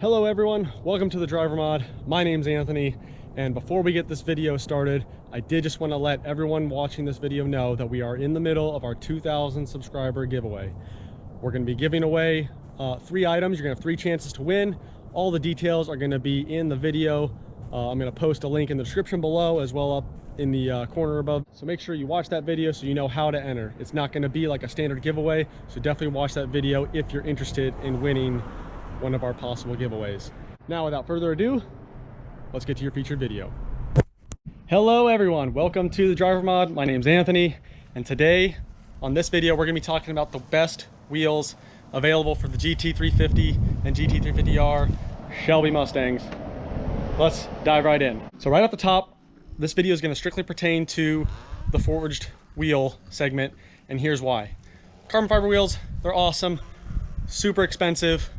Hello everyone, welcome to the Driver Mod. My name's Anthony, and before we get this video started, I did just want to let everyone watching this video know that we are in the middle of our 2,000 subscriber giveaway. We're going to be giving away 3 items. You're going to have 3 chances to win. All the details are going to be in the video. I'm going to post a link in the description below as well up in the corner above. So make sure you watch that video so you know how to enter. It's not going to be like a standard giveaway, so definitely watch that video if you're interested in winning one of our possible giveaways. Now, without further ado, let's get to your featured video. Hello everyone, welcome to the Driver Mod. My name's Anthony, and today on this video we're going to be talking about the best wheels available for the GT350 and GT350R Shelby Mustangs. Let's dive right in. So right off the top, this video is going to strictly pertain to the forged wheel segment, and here's why. Carbon fiber wheels, they're awesome, super expensive,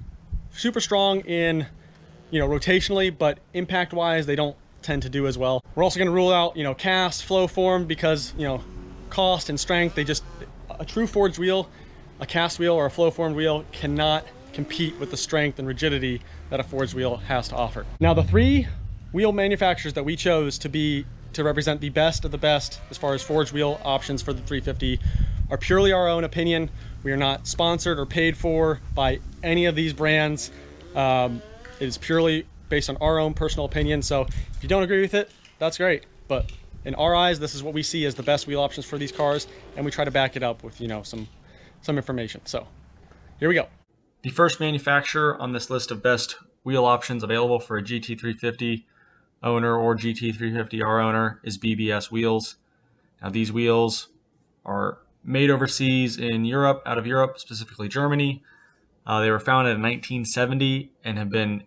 super strong in, rotationally, but impact wise they don't tend to do as well. We're also going to rule out, cast, flow form, because cost and strength, a true forged wheel, a cast wheel or a flow formed wheel cannot compete with the strength and rigidity that a forged wheel has to offer. Now, the 3 wheel manufacturers that we chose to represent the best of the best as far as forged wheel options for the 350 are purely our own opinion. We are not sponsored or paid for by any of these brands. It is purely based on our own personal opinion. So if you don't agree with it, that's great. But in our eyes, this is what we see as the best wheel options for these cars, and we try to back it up with some information. So here we go. The first manufacturer on this list of best wheel options available for a GT350 owner or GT350R owner is BBS wheels. Now, these wheels are made overseas in Europe, out of Europe, specifically Germany. They were founded in 1970 and have been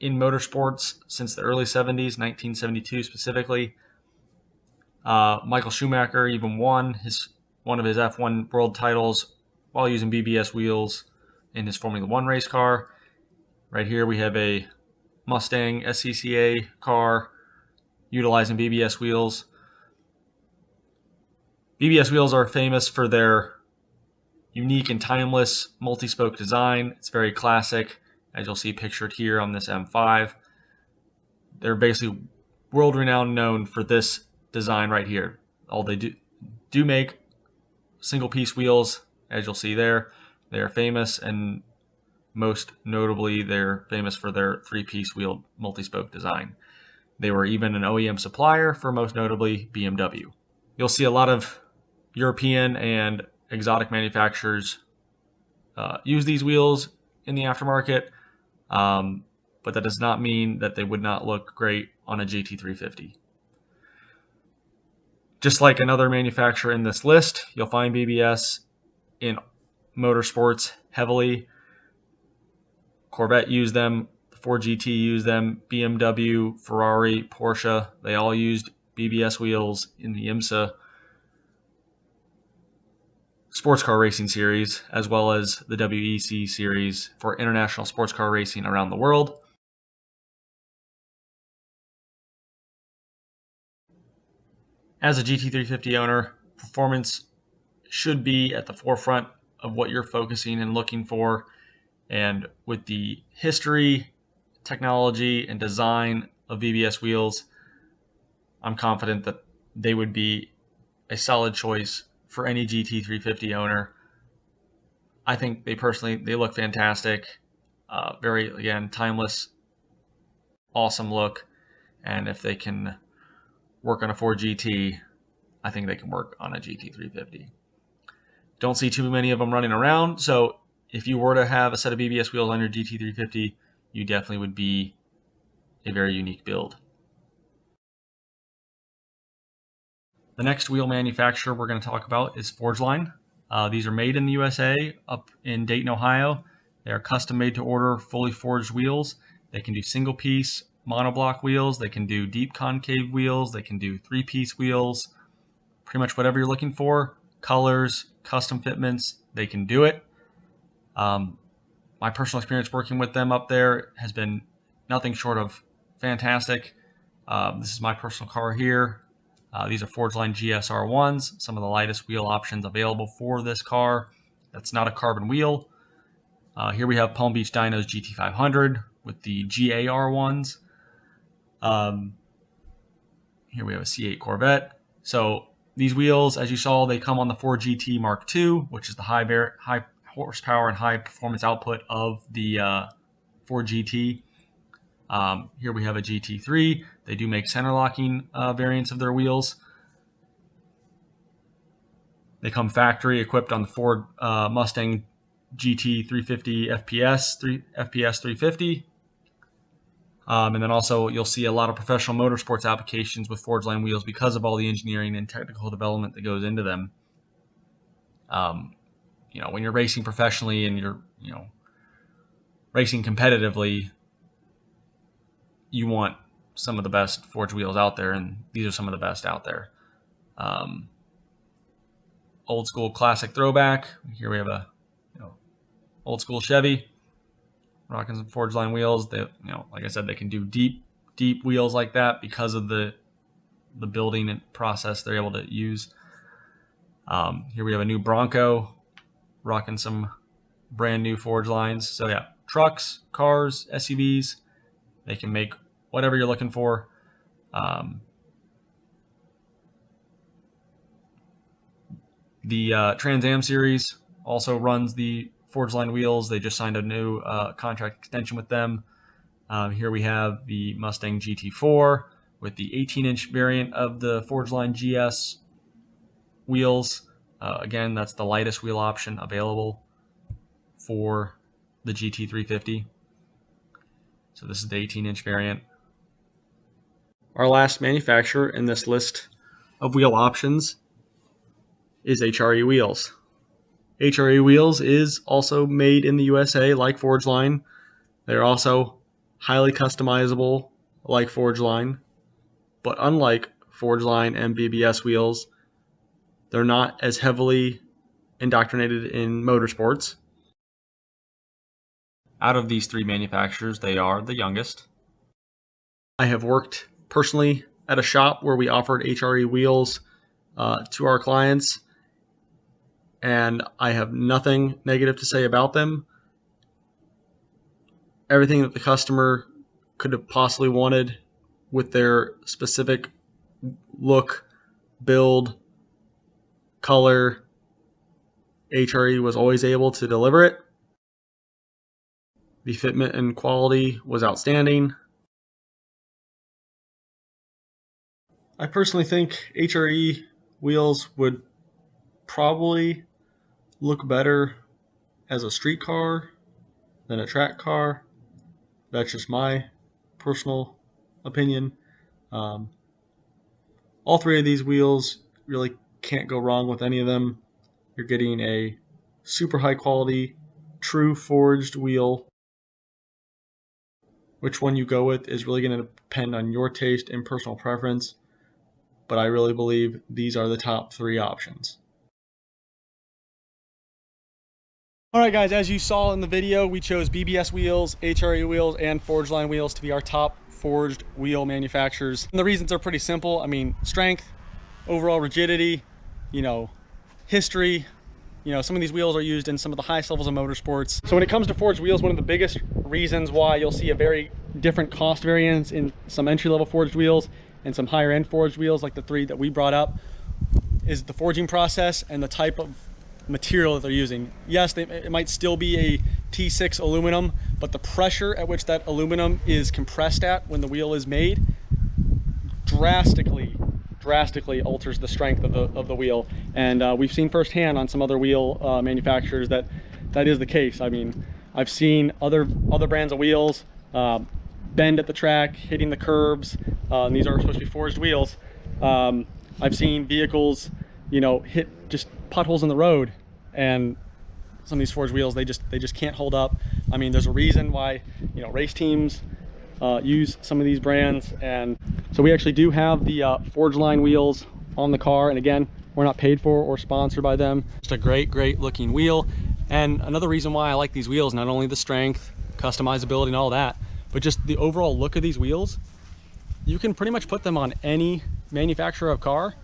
in motorsports since the early 70s, 1972 specifically. Michael Schumacher even won one of his F1 world titles while using BBS wheels in his Formula One race car. Right here we have a Mustang SCCA car utilizing BBS wheels. BBS wheels are famous for their unique and timeless multi-spoke design. It's very classic, as you'll see pictured here on this M5. They're basically world-renowned, known for this design right here. All they do make single-piece wheels, as you'll see there. They are famous, and most notably, they're famous for their 3-piece wheel multi-spoke design. They were even an OEM supplier for, most notably, BMW. You'll see a lot of European and exotic manufacturers use these wheels in the aftermarket, but that does not mean that they would not look great on a GT350. Just like another manufacturer in this list, you'll find BBS in motorsports heavily. Corvette used them, Ford GT used them, BMW, Ferrari, Porsche, they all used BBS wheels in the IMSA sports car racing series, as well as the WEC series for international sports car racing around the world. As a GT350 owner, performance should be at the forefront of what you're focusing and looking for. And with the history, technology, and design of BBS wheels, I'm confident that they would be a solid choice for any GT350 owner. I think they look fantastic. Very, again, timeless, awesome look. And if they can work on a Ford GT, I think they can work on a GT350. Don't see too many of them running around, so if you were to have a set of BBS wheels on your GT350, you definitely would be a very unique build. The next wheel manufacturer we're going to talk about is Forgeline. These are made in the USA, up in Dayton, Ohio. They are custom made to order, fully forged wheels. They can do single piece monoblock wheels. They can do deep concave wheels. They can do 3-piece wheels. Pretty much whatever you're looking for, colors, custom fitments, they can do it. My personal experience working with them up there has been nothing short of fantastic. This is my personal car here. These are Forgeline GSR1s, some of the lightest wheel options available for this car. That's not a carbon wheel. Here we have Palm Beach Dyno's GT500 with the GAR ones. Here we have a C8 Corvette. So these wheels, as you saw, they come on the Ford GT Mark II, which is the high horsepower and high performance output of the Ford GT. Here we have a GT3. They do make center locking variants of their wheels. They come factory equipped on the Ford Mustang GT350 FPS 350. And then also you'll see a lot of professional motorsports applications with Forgeline wheels because of all the engineering and technical development that goes into them. When you're racing professionally and you're, racing competitively, you want some of the best forged wheels out there, and these are some of the best out there. Old school classic throwback. Here we have a old school Chevy rocking some Forgeline wheels. They, like I said, they can do deep wheels like that because of the building and process they're able to use. Here we have a new Bronco rocking some brand new Forgelines. So yeah, trucks, cars, SUVs, they can make whatever you're looking for. The Trans Am series also runs the Forgeline wheels. They just signed a new contract extension with them. Here we have the Mustang GT4 with the 18-inch variant of the Forgeline GS wheels. Again, that's the lightest wheel option available for the GT350. So this is the 18-inch variant. Our last manufacturer in this list of wheel options is HRE Wheels. HRE Wheels is also made in the USA like Forgeline. They're also highly customizable like Forgeline, but unlike Forgeline and BBS wheels, they're not as heavily indoctrinated in motorsports. Out of these three manufacturers, they are the youngest. I have worked personally at a shop where we offered HRE wheels to our clients, and I have nothing negative to say about them. Everything that the customer could have possibly wanted with their specific look, build, color, HRE was always able to deliver it. The fitment and quality was outstanding. I personally think HRE wheels would probably look better as a street car than a track car. That's just my personal opinion. All three of these wheels really can't go wrong with any of them. You're getting a super high quality, true forged wheel. Which one you go with is really going to depend on your taste and personal preference, but I really believe these are the top three options. Alright guys, as you saw in the video, we chose BBS wheels, HRE wheels, and Forgeline wheels to be our top forged wheel manufacturers. And the reasons are pretty simple. I mean, strength, overall rigidity, history. Some of these wheels are used in some of the highest levels of motorsports. So when it comes to forged wheels, one of the biggest reasons why you'll see a very different cost variance in some entry-level forged wheels and some higher-end forged wheels like the three that we brought up is the forging process and the type of material that they're using. Yes, it might still be a T6 aluminum, but the pressure at which that aluminum is compressed at when the wheel is made drastically alters the strength of the wheel. And we've seen firsthand on some other wheel manufacturers that is the case. I mean, I've seen other brands of wheels bend at the track, hitting the curbs, and these are supposed to be forged wheels. I've seen vehicles hit just potholes in the road, and some of these forged wheels, they just can't hold up. I mean, there's a reason why race teams use some of these brands. And so we actually do have the Forgeline wheels on the car, and again, we're not paid for or sponsored by them. Just a great looking wheel. And another reason why I like these wheels, not only the strength, customizability and all that, but just the overall look of these wheels. You can pretty much put them on any manufacturer of car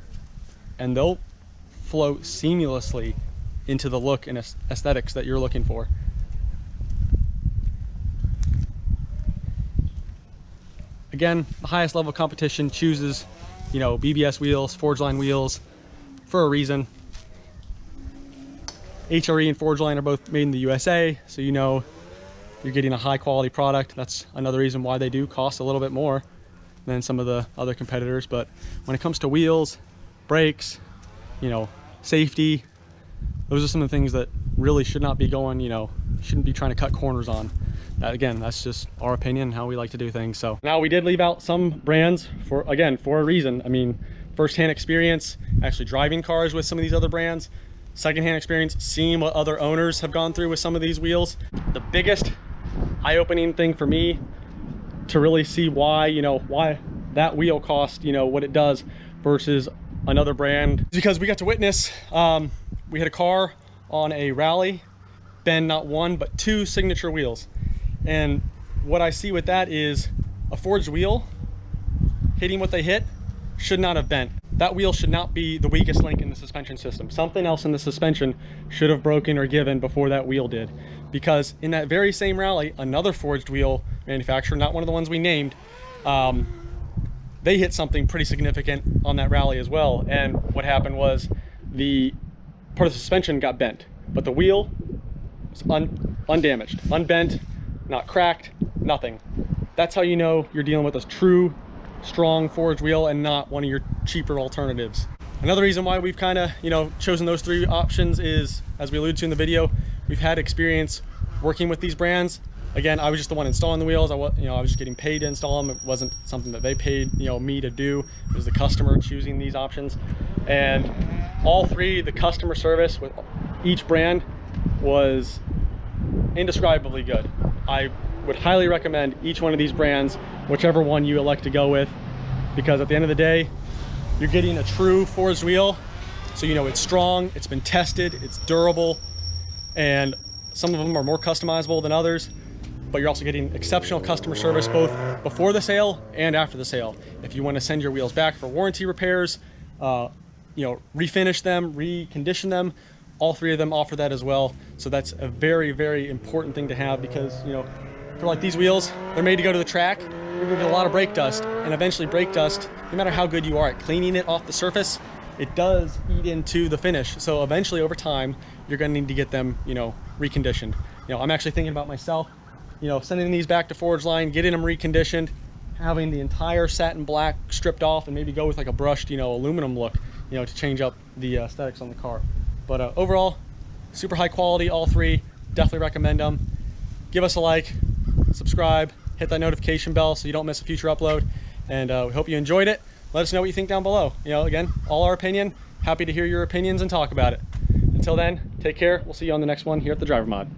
and they'll flow seamlessly into the look and aesthetics that you're looking for. again, the highest level of competition chooses, you know, BBS wheels, Forgeline wheels for a reason. HRE and Forgeline are both made in the USA, so you know you're getting a high quality product. That's another reason why they do cost a little bit more than some of the other competitors. But when it comes to wheels, brakes, you know, safety, those are some of the things that really should not be going, you know, shouldn't be trying to cut corners on. That, again, that's just our opinion, how we like to do things. So now we did leave out some brands for a reason. I mean, firsthand experience, actually driving cars with some of these other brands, secondhand experience, seeing what other owners have gone through with some of these wheels. The biggest eye-opening thing for me to really see why, you know, why that wheel costs, you know, what it does versus another brand, because we got to witness, we had a car on a rally bend not one but two signature wheels, and what I see with that is a forged wheel hitting what they hit should not have bent. That wheel should not be the weakest link in the suspension system. Something else in the suspension should have broken or given before that wheel did, because in that very same rally, another forged wheel manufacturer, not one of the ones we named, they hit something pretty significant on that rally as well. And what happened was the part of the suspension got bent, but the wheel was undamaged, unbent, not cracked, nothing. That's how you know you're dealing with a true strong forged wheel and not one of your cheaper alternatives. Another reason why we've kind of, you know, chosen those three options is, as we alluded to in the video, we've had experience working with these brands. Again, I was just the one installing the wheels. I was just getting paid to install them. It wasn't something that they paid, you know, me to do. It was the customer choosing these options. And all three, the customer service with each brand was indescribably good. I would highly recommend each one of these brands, whichever one you elect to go with, because at the end of the day, you're getting a true forged wheel. So you know it's strong, it's been tested, it's durable, and some of them are more customizable than others, but you're also getting exceptional customer service both before the sale and after the sale. If you want to send your wheels back for warranty repairs, you know, refinish them, recondition them, all three of them offer that as well. So that's a very, very important thing to have, because, you know, for like these wheels, they're made to go to the track. You're gonna get a lot of brake dust, and eventually brake dust, no matter how good you are at cleaning it off the surface, it does eat into the finish. So eventually over time, you're gonna need to get them, you know, reconditioned. You know, I'm actually thinking about myself, you know, sending these back to Forgeline, getting them reconditioned, having the entire satin black stripped off, and maybe go with like a brushed, you know, aluminum look, you know, to change up the aesthetics on the car. But overall, super high quality, all three. Definitely recommend them. Give us a like, subscribe, hit that notification bell so you don't miss a future upload. And we hope you enjoyed it. Let us know what you think down below. You know, again, all our opinion. Happy to hear your opinions and talk about it. Until then, take care. We'll see you on the next one here at the Driver Mod.